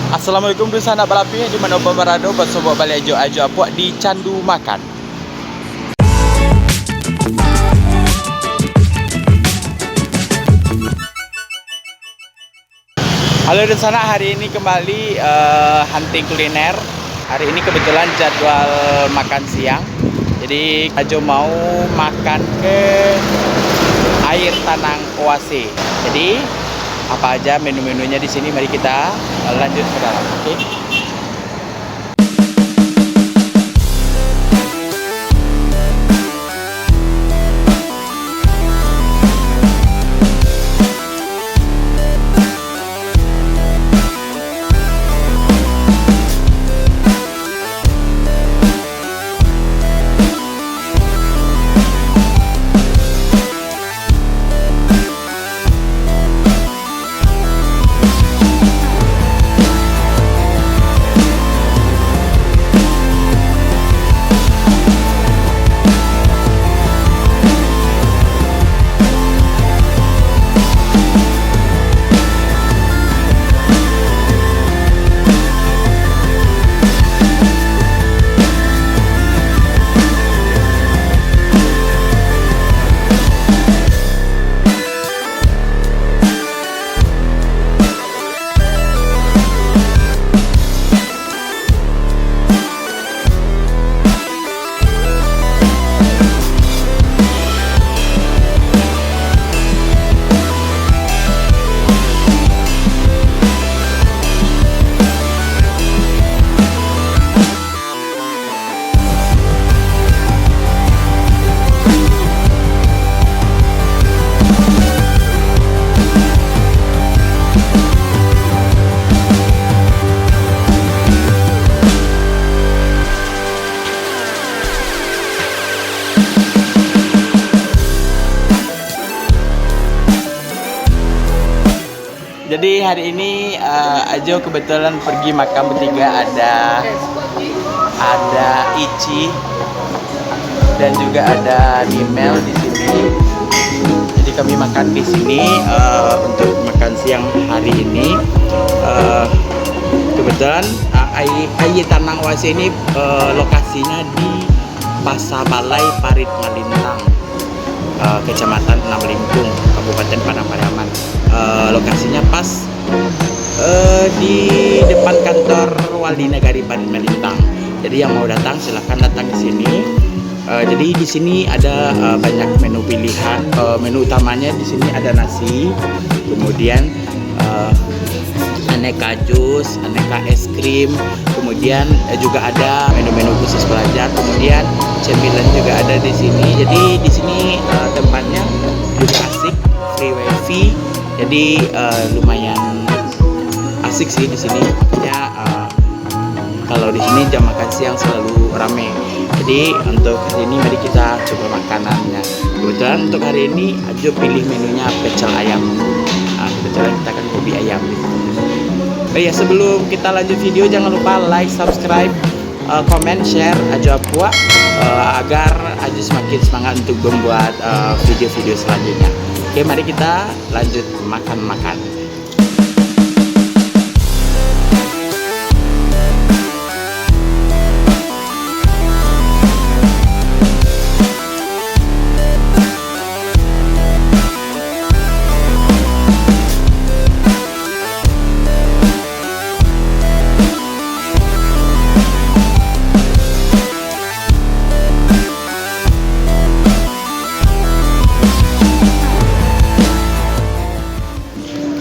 Assalamualaikum dosa anak balapi di mana berada bersama balik ajo apuak di Candu Makan. Halo dosa anak, hari ini kembali hunting kuliner. Hari ini kebetulan jadwal makan siang. Jadi ajo mau makan ke air Tanang Oase. Jadi apa aja menu-menunya di sini, mari kita lanjut ke dalam. Oke. Jadi hari ini Ajo kebetulan pergi makan bertiga, ada Ici dan juga ada Nimel di sini. Jadi kami makan di sini untuk makan siang hari ini. Kebetulan air Tanang Oase ini lokasinya di Pasar Balai Parit Malintang, Kecamatan Namlingkung, Kabupaten Padang Pariaman. Lokasinya pas di depan kantor Wali Negari Parit Malintang. Jadi yang mau datang silahkan datang ke sini. Jadi di sini ada banyak menu pilihan. Menu utamanya di sini ada nasi, kemudian aneka jus, aneka es krim, kemudian juga ada menu-menu khusus pelajar, kemudian cemilan juga ada di sini. Jadi di sini tempatnya juga asik, free wifi, jadi lumayan asik sih di sini. Ya, kalau di sini jam makan siang selalu rame. Jadi untuk hari ini mari kita coba makanannya. Kebetulan untuk hari ini Ajo pilih menunya pecel ayam. Kebetulan kita akan hobi ayam. Oh ya, sebelum kita lanjut video jangan lupa like, subscribe, comment, share Ajo Apuak agar Ajo semakin semangat untuk membuat video-video selanjutnya. Oke, mari kita lanjut makan-makan.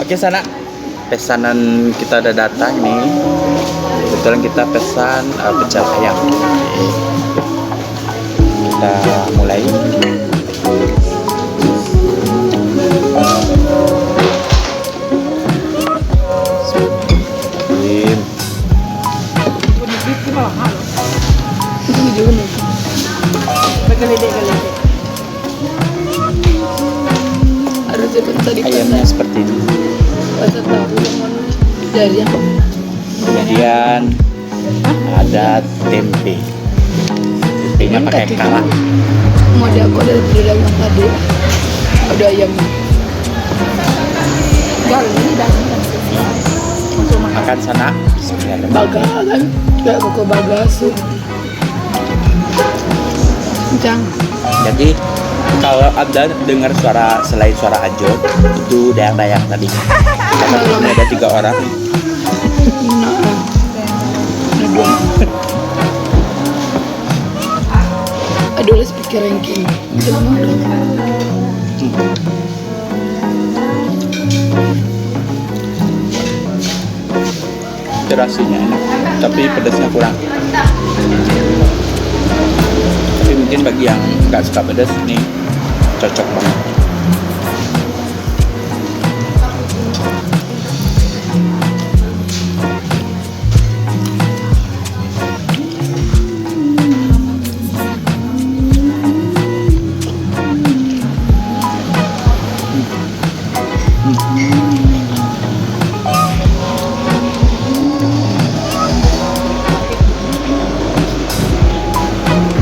Oke sana, pesanan kita udah datang nih. Kebetulan kita pesan pecel ayam. Kita mulai. Ayamnya seperti ini. Kemudian ada tempe. Tempenya pakai kala. Mau aku dari pedagang tadi. Ada ayamnya. Gal ini datang untuk makan. makan sana. Bismillahirrahmanirrahim. Baga kan, kayak koko bagasu. Kencang. Jadi kalau Anda dengar suara selain suara Ajo, itu dayang-dayang tadi. Karena di sini ada 3 orang. Nah, aduh. Aduh, let's speaker ranking. Terasinya enak, tapi pedasnya kurang. Tapi mungkin bagi yang nggak suka pedas nih cocok banget.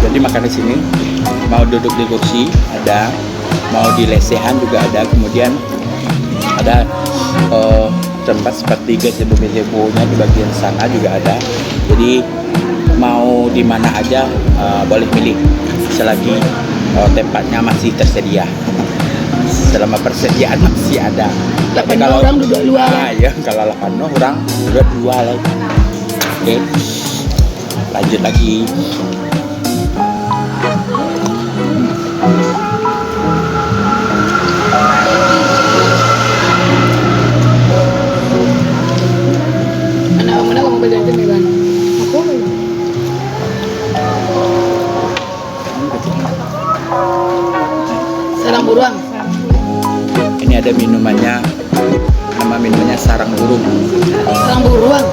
Jadi makan di sini, mau duduk di kursi ada, mau di lesehan juga ada, kemudian ada tempat seperti gazebo-gazebonya di bagian sana juga ada. Jadi mau di mana aja boleh milih selagi tempatnya masih tersedia. Selama persediaan masih ada. Tapi 8 orang duduk luar. Ya kalau 8 orang duduk luar lagi. Oke, lanjut lagi. Anak-anak kamu belajar nih kan? Aku sarang buruan. Ini ada minumannya, nama minumannya sarang burung. Sarang buruan.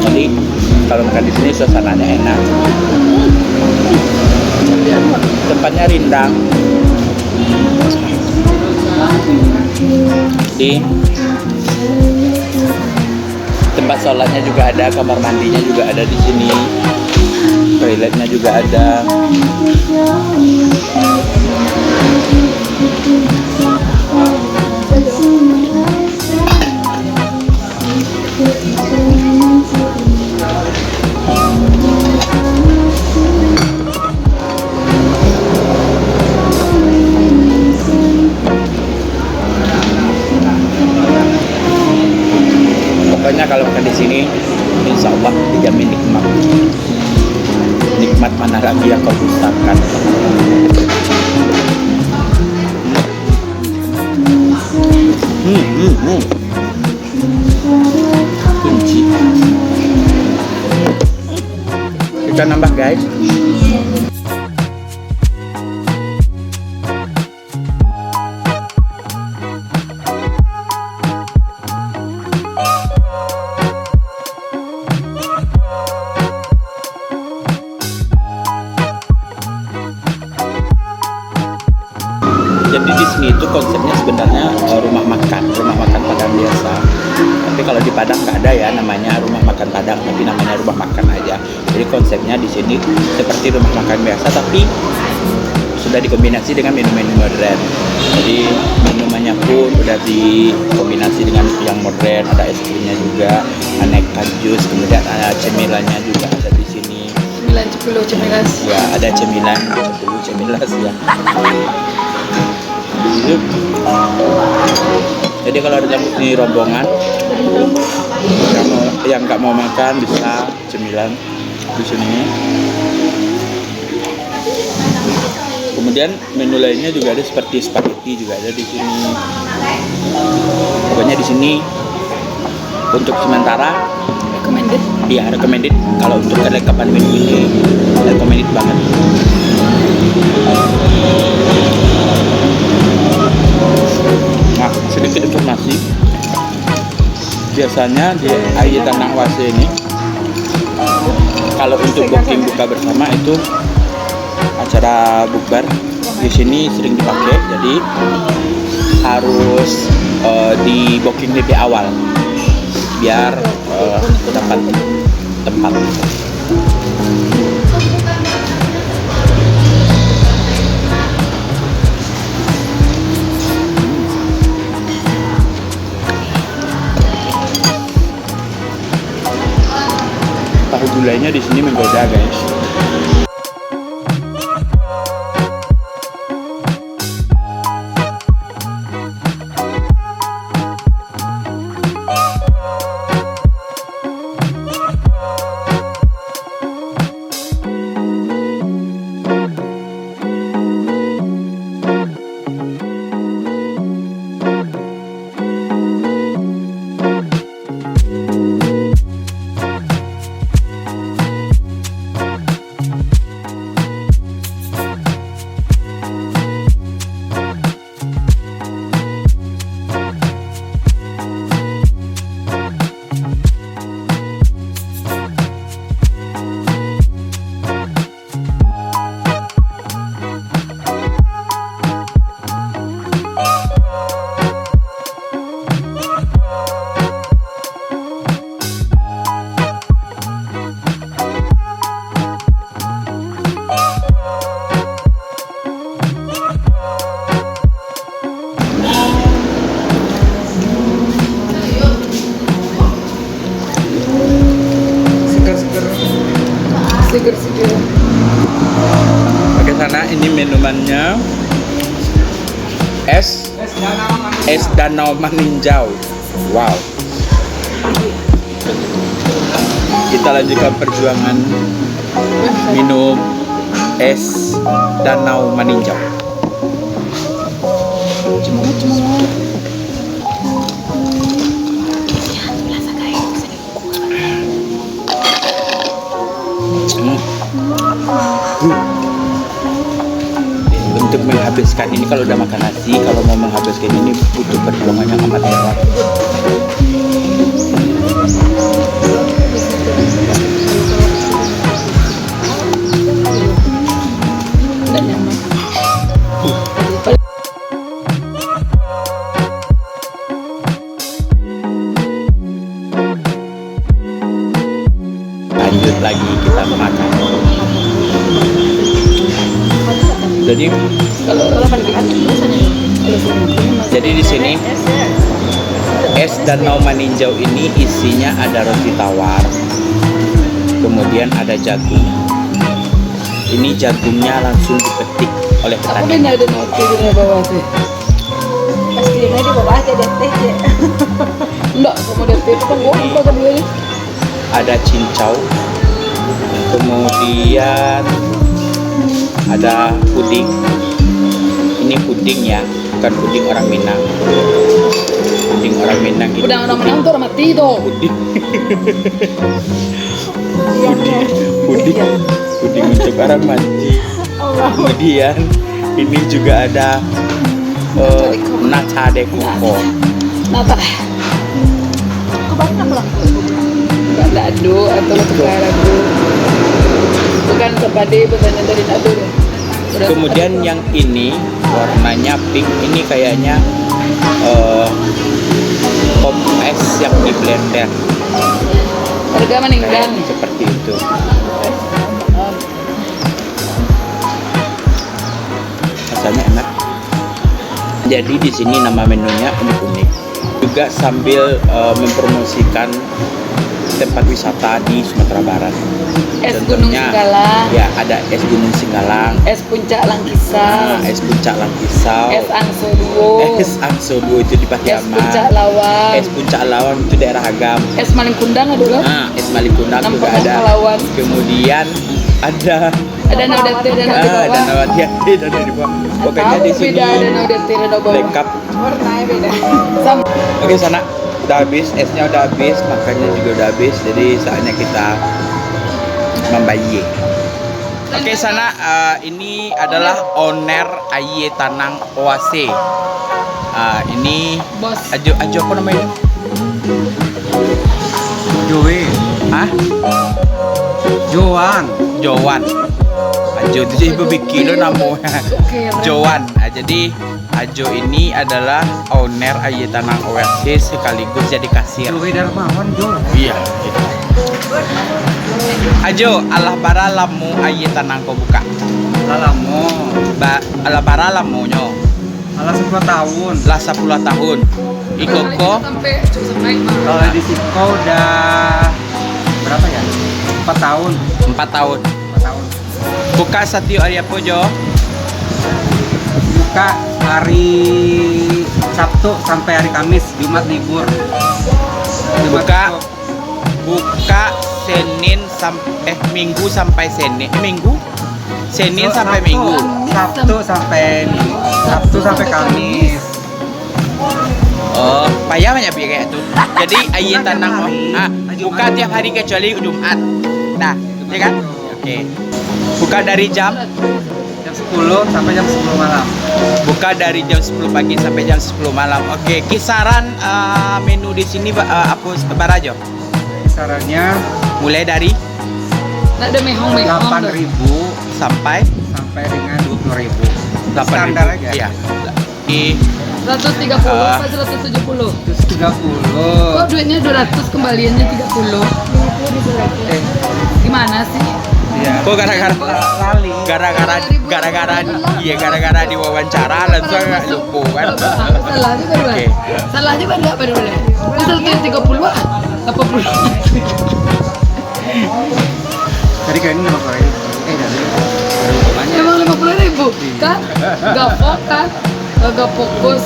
Jadi kalau makan di sini suasananya enak. Tempatnya rindang. Jadi tempat sholatnya juga ada, kamar mandinya juga ada di sini, toiletnya juga ada. Pokoknya kalau makan di sini, insya Allah dijamin nikmat. Nikmat mana lagi yang kau dustakan? Kunci. Kita nambah guys. Jadi di sini itu konsepnya sebenarnya rumah makan Padang biasa. Tapi kalau di Padang nggak ada ya namanya rumah makan Padang, tapi namanya rumah makan aja. Jadi konsepnya di sini seperti rumah makan biasa, tapi sudah dikombinasi dengan menu-menu modern. Jadi minumannya pun udah dikombinasi dengan yang modern, ada es krimnya juga, aneka jus, kemudian ada cemilannya juga ada di sini. Cemilan 10 cemilan. Ya, ada cemilan 10 cemilan ya. Jadi kalau ada di rombongan yang nggak mau makan bisa cemilan di sini. Kemudian menu lainnya juga ada seperti spaghetti juga ada di sini. Pokoknya di sini untuk sementara Recommended. ya recommended. Kalau untuk kelengkapan menu ini recommended banget. Nah, sedikit informasi. Biasanya di Aye Tanah Wase ini kalau untuk booking buka bersama itu acara bukber di sini sering dipakai. Jadi harus di booking lebih awal biar dapat tempat. Tahu gulainya di sini menggoda, guys. Seger-seger. Oke, sana ini minumannya es danau maninjau. Wow. Kita lanjutkan perjuangan minum es danau maninjau. Untuk menghabiskan ini, kalau udah makan nasi, kalau mau menghabiskan ini butuh perjuangan yang amat hebat. Nggak nyaman. Lanjut lagi kita makan. Jadi di sini es danau maninjau ini isinya ada roti tawar, kemudian ada jagung. Ini jagungnya langsung dipetik oleh Apa petani. ini ada noti di bawah sih? Pastinya di bawah aja deh teh. Enggak, kamu dari itu kan gua apa tadi ini? Ada cincau, kemudian ada puding. Ini puding ya, bukan puding orang Minang. Puding orang Minang itu Udah orang-orang tuh orang mati tuh. puding. Puding untuk orang mati. Kemudian ini juga ada nata de coco. Nata. Kebanyakan apa lah? Enggak lado atau tukar lado. Bukan sepade, bukannya dari lado deh. Udah Kemudian yang ini warnanya pink, ini kayaknya pop es yang di blender. harga meninggal. Kayak seperti itu. Rasanya enak. Jadi di sini nama menunya unik-unik. Juga sambil mempromosikan tempat wisata di Sumatera Barat. Es Gunung Singgalang. Ya, ada es Gunung Singgalang, Es Puncak Langkisau. es Puncak Langkisau, Es Angso Duo. es Angso Duo itu di Es Patiaman, Puncak Lawang. es Puncak Lawang itu daerah Agam. Es Malingkundang ada loh. Es Malingkundang juga Nampaknya ada. Palawan. Kemudian ada Ada Naudete dan di bawah. dan Nawatiati dan di bawah. Pokoknya di sini Beda ada Naudete dan di bawah. lengkap. Warnanya beda. Sama. Oke, sana udah habis, esnya udah habis, makannya juga udah habis. Jadi saatnya kita membayi. Oke, sana ini adalah owner Aye Tanang Oase. Ini Bos. Ajo apa namanya? Joey, Hah? Joan, Jowan. Ajo itu ibu bikin lo namanya. Oke. Jowan. Jadi Ajo ini adalah owner Aye Tanang Oasis sekaligus jadi kasir. Iya. Gitu. Ajo, alah bara lamu Aye Tanang kau buka. Lalamu, Alah bara lamunyo. alas 10 tahun. Lah 10 tahun. Ikoko sampai Kalau di Siko udah berapa ya? 4 tahun. 4 tahun. 4 tahun. Buka satio hari apa Jo? Buka hari Sabtu sampai hari Kamis, Jumat libur. Buka Senin sampai Minggu sampai Senin. Minggu? Senin sampai Minggu. Sabtu sampai Kamis. Oh, payah banyak kayak itu. Jadi Aye Tanang buka tiap hari kecuali Jumat. Nah, ya kan? Oke. Buka dari jam Jam 10 sampai jam 10 malam. Buka dari jam 10 pagi sampai jam 10 malam. Oke, kisaran menu di sini apa sebar aja? Kisarannya Mulai dari nggak ada mehong 8.000 sampai dengan 20.000. 8.000. Standar aja. Iya. Di 130 apa 170? 130. Kok duitnya 200 kembaliannya 30? Gimana sih? Iya. kok gara-gara Lali. gara-gara diwawancara langsung nggak lupa kan. Salah juga dua. Oke. Salah juga dua apa dulu? Misal 30 ah, 80. Tadi kayaknya 50.000. Dari Emang 50.000 kan? Gak fokus, gak fokus.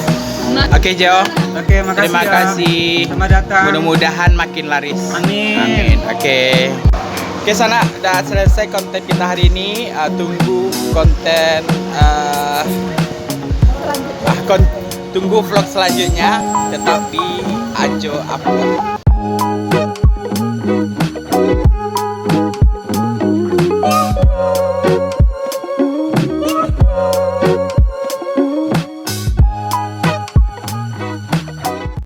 Nah, Oke Jo, Oke, makasih. terima ya. kasih. Selamat datang. Mudah-mudahan makin laris. Amin. Oke. Oke sana, udah selesai konten kita hari ini. Tunggu konten tunggu vlog selanjutnya tetap di Ajo Upload.